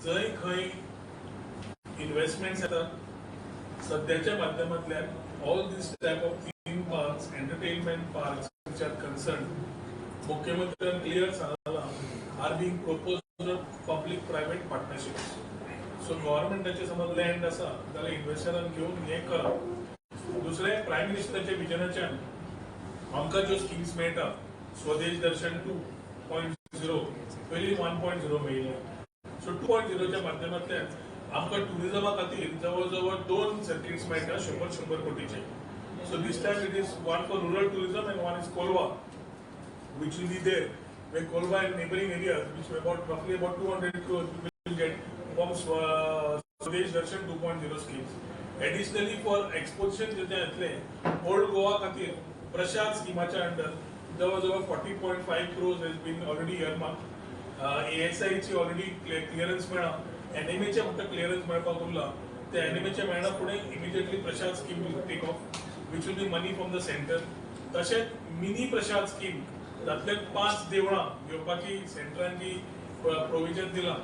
जय खंय इन्व्हेस्टमेंट्स येतात सध्याच्या माध्यमांतल्यान all this type of theme parks entertainment parks which are concerned मुख्यमंत्र्यांनी क्लियर सांगला are being proposed public private partnerships so गव्हर्नमेंटाचे समज लँड आसा जाल्यार इन्व्हेस्टरांक घेवन हे करा दुसरे प्रायम मिनिस्टरांच्या विजनाच्यान आमकां ज्यो स्किम्स मेळटा स्वदेश दर्शन 2.0 पयलीं 1.0 मेळिल्ले सो 2.0च्या माध्यमांतल्यान आमकां टुरिजमा खातीर जवळ 2 सर्किट्स मेळटा 100 कोटीचे so this time it is one for rural tourism and one is Colva which will be there where Kolba and neighboring areas which roughly about 200 crores will get from Swadesh Darshan 2.0 schemes. Additionally for exposition जे असले old Goa खातीर प्रसाद स्कीमाच्या under जवळ 40.5 crores has been already earmarked. ASI ची already clearance मेळा NMA चे फक्त clearance मेळपाक उरला ते NMA चे मेळना फुडें immediately Prasad scheme will take off which will be money from the center. तशेंच मिनी प्रसाद स्कीम तातल्यान 5 देवळां घेवपाची सेंटरांनी प्रोविजन दिला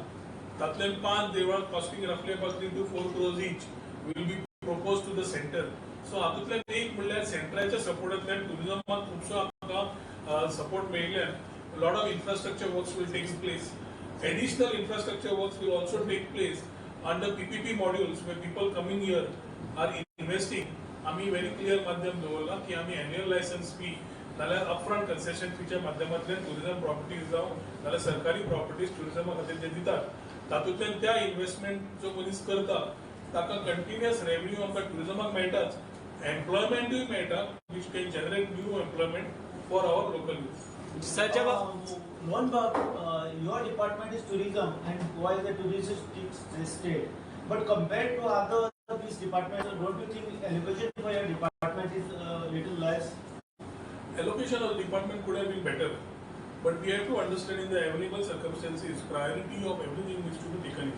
तातल्यान 5 देवळां कॉस्टिंग रफली about 3 to 4 crores each will be proposed to the center so हातूंतल्यान एक म्हणल्यार सेंटराच्या सपोर्टांतल्यान टुरिजमाक खुबसो आमकां सपोर्ट मेळिल्ल्यान lot of infrastructure works will take place additional infrastructure works will also take place under PPP modules where people coming here are investing आमी very clear माध्यम दवरला की आमी एन्युअल लायसन्स फी नाल्यार अपफ्रंट कन्सेशन फीच्या माध्यमांतल्यान tourism properties जावं नाल्यार सरकारी प्रॉपर्टीज टुरिजमा खातीर जे दितात तातूंतल्यान त्या इन्व्हेस्टमेंट जो मनीस करता ताका कंटिन्युअस रेव्हेन्यू आमकां टुरिजमाक मेळटाच एम्प्लॉयमेंटूय मेळटा which can generate new employment for our local youth. Sir, Mohan Babu, your department is tourism and Goa is a touristic state. But compared to other these departments, don't you think allocation for your department is little less? Allocation of the department could have been better, but we have to understand in the available circumstances, priority of everything needs to be taken in.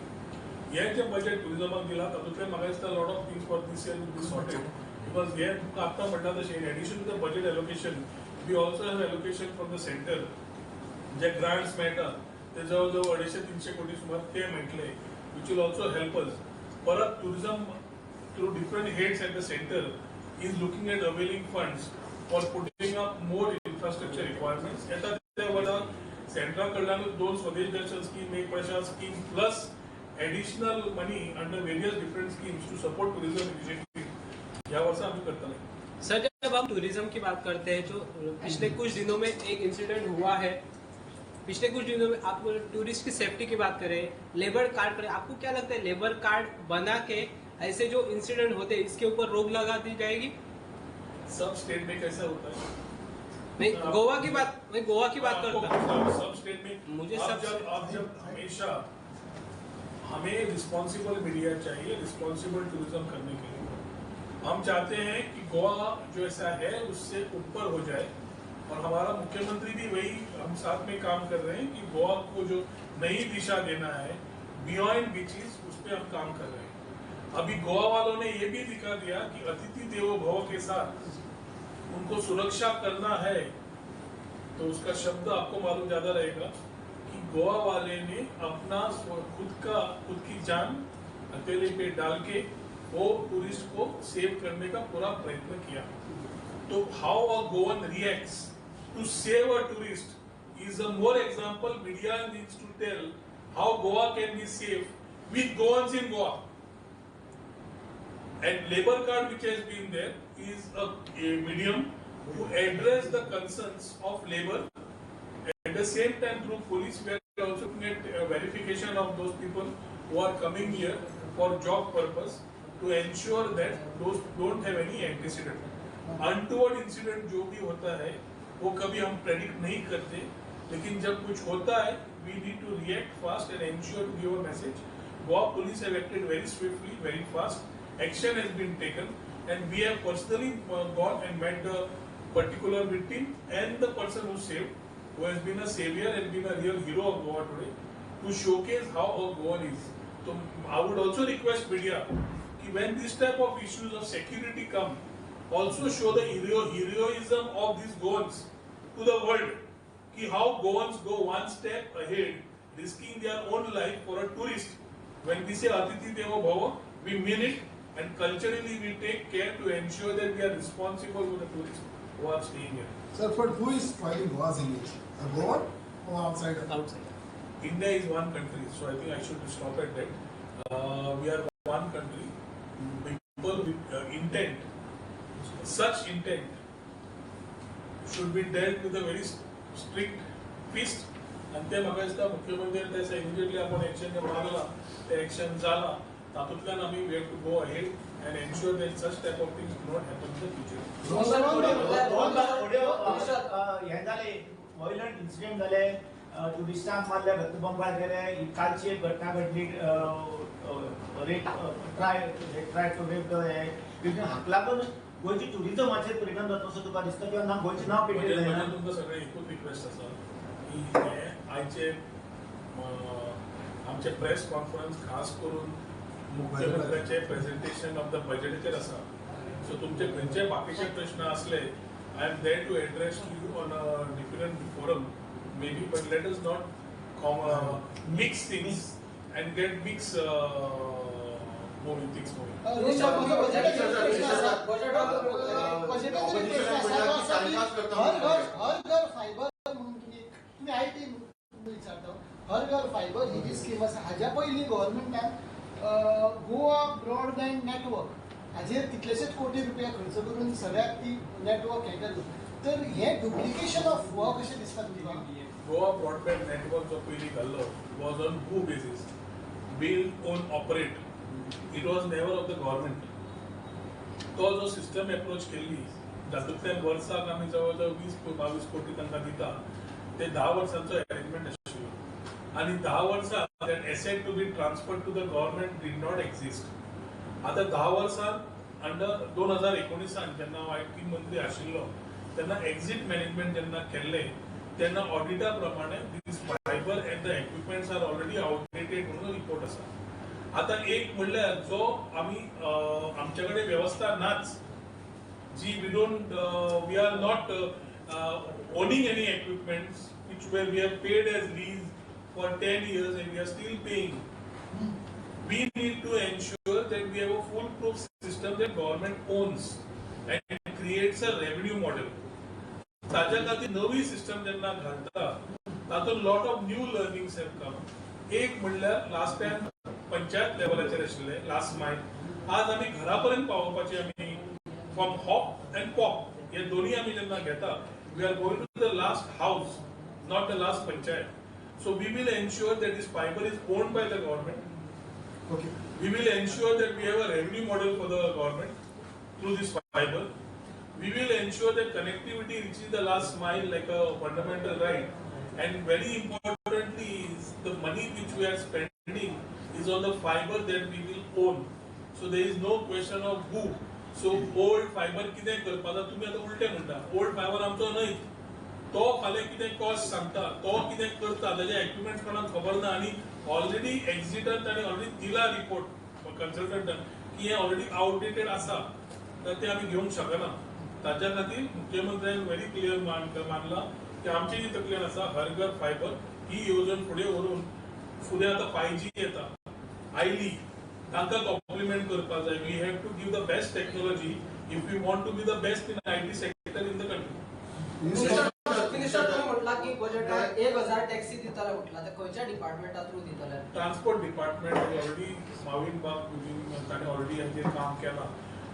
Yet the budget tourism दिला तातूंतल्यान म्हाका दिसता lot of things for this year will be sorted because here आत्ता म्हणटा तशें in addition to the budget allocation, we also have allocation from the center. जे grants मेळटा ते जवळ 250-300 कोटी सुमार ते मेळटले which will also help us. परत tourism through different heads at the center is looking at availing funds for putting up more infrastructure requirements. Eta त्या वरदान सेंट्रल कडल्यान 2 स्वदेश दर्शन स्कीम एक Prasad scheme plus additional money under various different schemes to support tourism initiatives. या वर्ष आम्ही करतले. Sir जब हम tourism की बात करते हैं तो पिछले कुछ दिनों में एक इंसिडेंट हुआ है पिछले कुछ दिनों में आप टूरिस्ट की सेफ्टी की बात करें लेबर कार्ड करें आपको क्या लगता है लेबर कार्ड बना के ऐसे जो इंसिडेंट होते हैं इसके ऊपर रोक लगा दी जाएगी सब स्टेट में कैसा होता है नहीं गोवा की बात करता हूं सब स्टेट में मुझे अब जब हमेशा हमें रिस्पॉन्सिबल मीडिया चाहिए रिस्पॉन्सिबल टूरिज्म करने के लिए हम चाहते हैं कि गोवा जो ऐसा है उससे ऊपर हो जाए और हमारा मुख्यमंत्री भी वही हम साथ में काम कर रहे हैं कि गोवा को जो नई दिशा देना है बियॉन्ड बीचेस उस पर हम काम कर रहे हैं अभी गोवा वालों ने ये भी दिखा दिया कि अतिथि देवो भव के साथ उनको सुरक्षा करना है तो उसका शब्द आपको मालूम ज्यादा रहेगा कि गोवा वाले ने अपना खुद की जान अकेले पे डाल के वो टूरिस्ट को सेव करने का पूरा प्रयत्न किया तो how a Goan reacts to save a tourist is a more example media needs to tell how Goa can be save with Goans in Goa and labor card which has been there is a medium to address the concerns of labor. At the same time through police we are also looking at verification of those people who are coming here for job purpose to ensure that those don't have any antecedent. Untoward incident जो भी होता है वो कभी हम predict नहीं करते लेकिन जब कुछ होता है we need to react fast and ensure to give a message. Goa police have acted very swiftly, very fast. Action has been taken and we have personally gone and met the particular victim and the person who saved, who has been a savior and been a real hero of Goa today, to showcase how our Goa is. So I would also request media कि when this type of issues of security come, also show the heroism of these Goans to the world. कि how Goans go one step ahead, risking their own life for a tourist When we say Atiti Devo Bhava, we mean it, and culturally we take care to ensure that we are responsible for the tourists who are staying here. Sir, but who is filing Goa's image? A Goan or outsider? Outside. India is one country, so I think I should stop at that. We are one country. People with intent, such intent, should be dealt with a very strict fist. And ते म्हाका दिसता मुख्यमंत्र्यान ते immediately आपण action मागला, ते action जाला. तातूंतल्यान आमी we have to go ahead and ensure that such type of things do not happen in the future. हे जाले व्हायलंट इन्सिडेंट जाले, टुरिस्टांक मारले, गत्तबंबार केले, कालची एक घटना घडली, ट्राय टू रेप हाका लागून गोंयची टुरिझमाचेर परिणाम जाता असो तुका दिसता किंवा ना गोंयचें नांव पेटलें जायना? म्हणजे तुमकां सगळे एकूच रिक्वेस्ट आसा की हे आयचे आमचे प्रेस कॉन्फरन्स खास करून मुख्यमंत्र्याचे प्रेझेंटेशन ऑफ द बजेटाचेर आसा. सो तुमचे खंयचे बाकीचे प्रश्न असले, I am there to address you on a different forum maybe, but let us not mix things and get moving things moving. हर घर फायबर ही जी स्कीम आसा हाज्या पयलीं गव्हर्नमेंटान गोवा ब्रॉडबँड नेटवर्क हाजेर कितलेशेच कोटी रुपया खर्च करून सगळ्याक ती नेटवर्क हे केलें. तर हे डुप्लिकेशन ऑफ वर्क कशें दिसता तुका? Goa broadband network जो पयलीं घाल्लो was on who basis? Build, own, operate. It was never of the government. तो जो सिस्टम अप्रोच केल्ली तातूंतल्यान वर्साक आमी जवळ जवळ 20-22 कोटी तांकां दिता, ते 10 वर्सांचो अरेंजमेंट आशिल्लो. आनी 10 वर्सां that asset to be transferred to the government did not exist. आता 10 वर्सांत अंडर 2019 जेन्ना हांव IT मंत्री आशिल्लो तेन्ना एक्झिट मॅनेजमेंट जेन्ना केल्लें तेन्ना ऑडिटा प्रमाणे this fibre and the equipments are already outdated म्हणून रिपोर्ट आसा. आता एक म्हणल्यार जो आमी आमचे कडेन वेवस्था नाच जी we are not owning any equipments which were we have paid as lease for 10 years and we are still paying. We need to ensure that we have a foolproof system that government owns and creates a revenue model. ताज्या खातीर नवी system जेन्ना घालता तातूंत lot of new learnings have come. एक म्हणल्यार last time panchayat लेवलाचेर आशिल्ले last मायल. आज आमी घरा पर्यंत पावोवपाचे आमी फ्रॉम हॉप एंड पॉप हे दोन्ही आमी जेन्ना घेता we are going to the last house, not the last panchayat. So we will ensure that this fiber is owned by the government. Okay. We will ensure that we have a revenue model for the government through this fiber. We will ensure that connectivity reaches the last mile like a fundamental right. And very importantly is the money which we are spending is on the fiber that we will own. So there is no question of who. So old fiber कितें करपाचो तुमी आतां उलटे म्हणटा. Old fiber आमचो न्हय. तो फाल्यां कितें कॉस्ट सांगता, तो कितें करता ताजे इक्विपमेंट कोणाक खबर ना. आनी ऑलरेडी एक्झिटान ताणें ऑलरेडी दिला रिपोर्ट कन्सल्टंटान की हें ऑलरेडी आउटडेटेड आसा, तर ते आमी घेवंक शकना. ताज्या खातीर मुख्यमंत्र्यान व्हेरी क्लियर मानला की आमची जी तकलेन आसा हर घर फायबर ही येवजण फुडें व्हरून फुडें आतां 5G येता, आयली तांकां कॉम्प्लिमेंट करपाक जाय. We have to give the best technology if we want to be the best in IT sector in the country. म्हटला की बजेटात 1000 टॅक्सी दिताले म्हटला, तर खंयच्या डिपार्टमेंटा थ्रू दिताले? ट्रान्सपोर्ट डिपार्टमेंट ऑलरेडी माविन बाब ताणें ऑलरेडी हाचेर काम केलां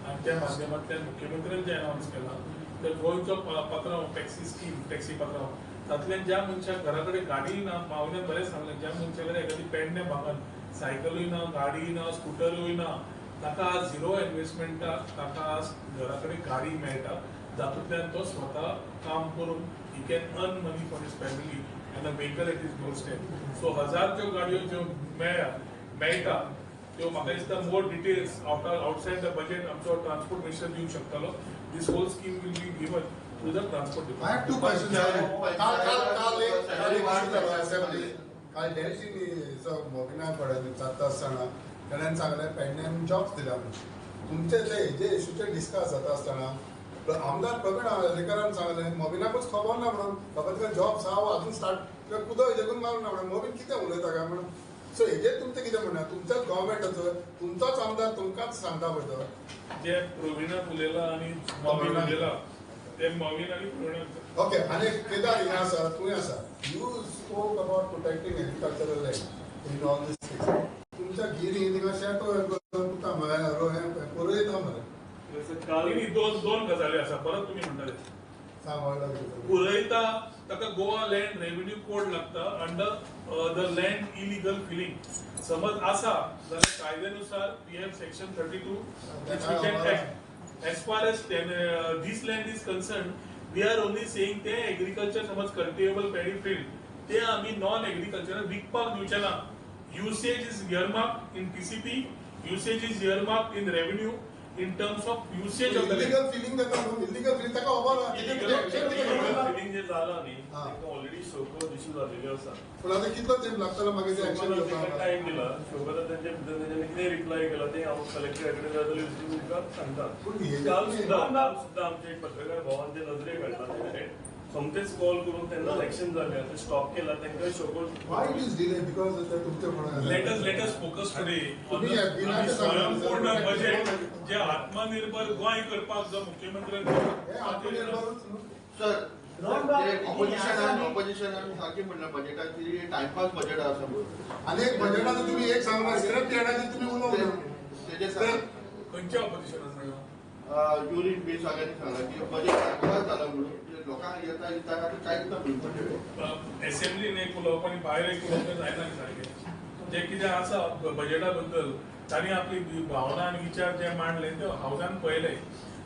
आनी त्या माध्यमांतल्यान मुख्यमंत्र्यान जें अनावन्स केलां तर गोंयचो पात्रांव टॅक्सी स्कीम टॅक्सी पात्रांव तातूंतल्यान ज्या मनशाक घरा कडेन गाडी ना, माविनान बरें सांगलें, ज्या मनशा कडेन एखादी पेडणे भागान सायकलूय ना, गाडी ना, स्कुटरूय ना, ताका आज झिरो इन्वेस्टमेंटाक ताका आज घरा कडेन गाडी मेळटा. तातूंतल्यान तो स्वता काम करून he can earn money for his family and a vehicle at his doorstep. So 1000 ज्यो गाडयो ज्यो मेळटा त्यो म्हाका दिसता more details outside the budget आमचो ट्रान्सपोर्ट मिनिस्टर दिवंक शकतलो. This whole scheme will be given to the transport department. I have two questions. काल डेल्सीनी मोबिना कडेन जाता आसतना ताणें सांगलें पेडण्यान जॉब्स दिला म्हणून. तुमचे जे इश्यूचे डिस्कस जाता आसतना आमदार प्रवीण हळदीकरान सांगलें मोबिनाकूच खबर ना म्हणून, फकत जॉब्स आहा अजून स्टार्ट कुदो देखून मारून ना म्हणून. मोबीन कितें उलयता काय म्हणून सो हेजेर तुमचं कितें म्हणणं तुमच्याच गव्हर्मेंटाचो तुमचोच आमदार तुमकांच सांगता पडतो जे प्रवीणाक उलयला आणि मॉवीन उलयला ते मॉवीन आणि प्रवीण ओके आणि केदार हिंगा आसा तुंय आसा you spoke about protecting agricultural land in all these things तुमच्या गिरी थिंगा शेतो तुका पुरयता मरे दोन गजाली आसा परत तुम्ही म्हणटाले सांग व्हडलो पुरयता ताका गोवा लँड रेव्हेन्यू कोड लागता under the land illegal filling समज आसा जाल्यार कायद्यानुसार we have section 32 which we can act. As far as this land is concerned, we are only saying ते agriculture समज cultivable paddy field ते आम्ही नॉन एग्रीकल्चरल विकपाक दिवचे ना. Usage is earmarked in TCP, usage is earmarked in revenue in terms of usage of the land. Illegal filling जाता न्हू illegal feeling ताका खबर फिलिंग जे जाला न्ही ऑलरेडी शोको इश्यू झालेले आसा पूण आतां कितलो टायम लागतलो मागीर ते एक्शन घेवपाक टाइम दिला शोकाला त्यांच्या भितर कितें रिप्लाय केला ते हांव कलेक्टरा कडेन जातले तुमकां सांगता पूण हेजेर काल सुद्दां आमचे एक पत्रकार भावान ते नजरेक हाडला सोमतेच कॉल करून त्यांना एक्शन झाले आता स्टॉप केला त्यांना शोको why it is delay because of the तुमचे म्हणून Let us focus today on तुम्ही the बिनाचे स्वयंपूर्ण बजेट जे आत्मनिर्भर गोंय करपाक जो मुख्यमंत्र्यांनी हे आत्मनिर्भरच न्हू सर ऑपोजिशनान सारखी म्हणलं बजेटाची टाइमपास बजेट आसा म्हणून आणि एक बजेटाचं तुम्ही एक सांगणार स्क्रॅप यार्डाचे तुम्ही उलवलं त्याचे खंयच्या ऑपोजिशन आसा युरिन बी सगळ्यांनी सांगला की बजेट टाइमपास झाला म्हणून लोकांक येता येता कांयच ना म्हणून असेंब्लीन एक उलोवप आनी भायर एक उलोवप जायना सारकें जे कितें आसा बजेटा बद्दल तांणी आपली भावना आनी विचार जे मांडले ते हावजान पळयले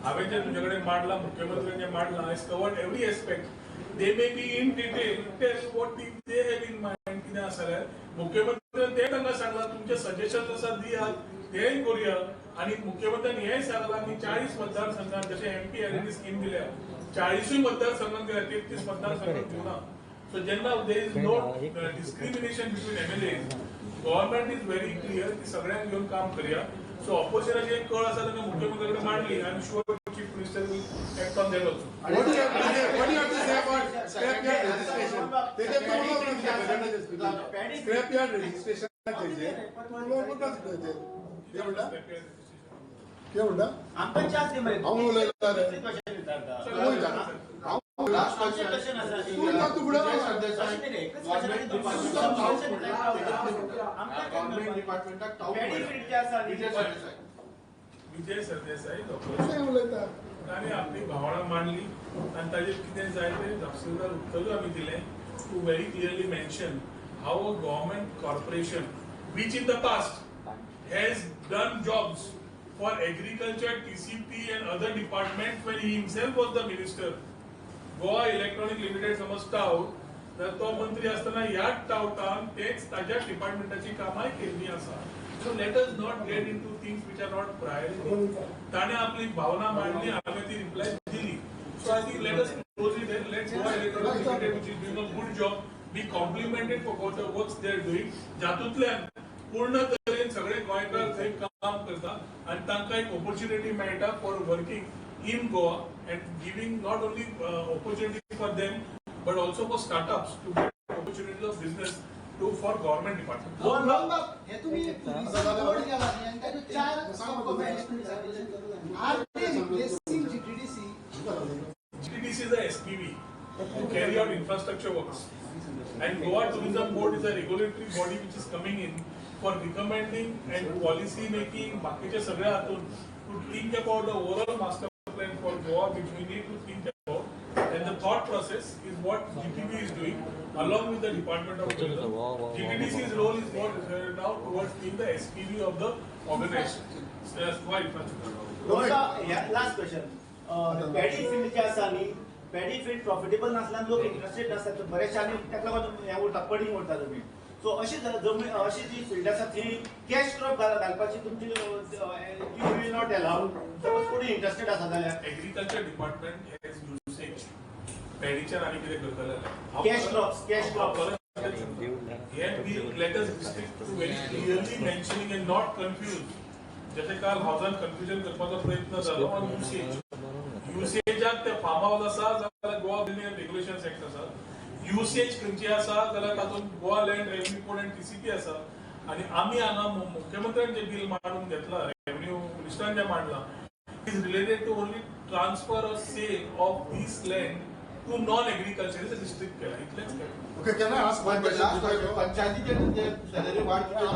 हांवें जे तुजे कडेन मांडला मुख्यमंत्र्यान जे मांडला I covered every aspect they may be in detail tell what they have in mind कितें आसा जाल्यार मुख्यमंत्र्यान ते तांकां सांगला तुमचे सजेशन आसा दियात तेय करूया आणि मुख्यमंत्र्यांनी हेय सांगला की 40 मतदारसंघात जसे एमपी एलईडी स्कीम दिल्या 40 मतदारसंघात दिल्या 33 मतदारसंघात दिवना सो जेन्ना there is no discrimination between MLA government is very clear की सगळ्यांक घेऊन काम करूया सो ऑपोजिशनाची एक कळ आसा ताका मुख्यमंत्र्याकडे मांडली I am sure chief minister will act on that also what do you have to say about scrapyard registration तेजे scrapyard registration तेजे ते म्हणटा ते म्हणटा आमकां चान्स दे मरे हांव उलयता रे क्वेश्चन विचारता लास्ट आमचे क्वेश्चन आसा तूं ना तूं फुडें गव्हर्नमेंट डिपार्टमेंटाक पॅडी फील्ड जे आसा विजय सरदेसाई डॉक्टर कशें उलयता ताणें आपली भावना मांडली आनी ताजेर कितें जाय तें तपशीलदार उत्तरूय आमी दिलें to very clearly mention how a government corporation which in the past has done jobs for agriculture, TCP and other departments when he himself was the minister. Goa Electronic Limited समज टाउट तर तो मंत्री असताना ह्याच टाउटान तेच ताज्या डिपार्टमेंटाची कामां केल्ली आसा so let us not get into things which are not priority ताणे आपली भावना मांडली हांवें ती रिप्लाय दिली so I think let us close it there let's Goa electronic limited which is doing a good job be complimented for the works they are doing जातूंतल्यान पूर्ण तरेन सगळे गोंयकार थंय काम करता आनी तांकां एक ऑपॉर्च्युनिटी मेळटा for working in Goa and giving not only opportunity for them but also for startups to get opportunities of business to for government department हे तुम्ही बोर्ड गेला न्ही आणि त्याचे 4 सब कमिशनर आर ते replacing GTDC GTDC is a SPV to carry out infrastructure works and Goa Tourism Board is a regulatory body which is coming in for recommending and policy making बाकीचे सगळे हातून to think about the overall master plan for Goa which we need to think about and the thought process is what GTB is doing along with the Department of Tourism. GTDC's role is more now towards being the SPV of the organization. So that's why infrastructure. Last question paddy field जे आसा न्ही paddy field profitable नासल्यान लोक interested नासतात बरेचशे आनी ताका लागून हे उरता पडींग उरता जमीन सो अशी जमीन अशी जी फील्ड आसा थंय कॅश क्रॉप घालपाची तुमची you will not allow suppose कोणी इंटरेस्टेड आसा जाल्यार एग्रीकल्चर डिपार्टमेंट हॅज युसेज पॅडीचेर आनी कितें करतले cash crops let us restrict to very clearly mentioning and not confuse जसे काल हावजान कन्फ्युजन करपाचो प्रयत्न जालो ऑन युसेजाक ते फार्म हाऊस आसा जाल्यार Goa building end regulation act आसा युसेज खंयची आसा जाल्यार तातूंत Goa land revenue code end TCP आसा आणि आम्ही हांगा मुख्यमंत्र्यान जे बिल मांडून घेतला, रेव्हेन्यू मिनिस्टरान जे मांडला, is related to only transfer or sale of this land to non agriculture district केला, इतलेच केला. ओके, केन्ना पंचायतीचे सॅलरी वाढ किती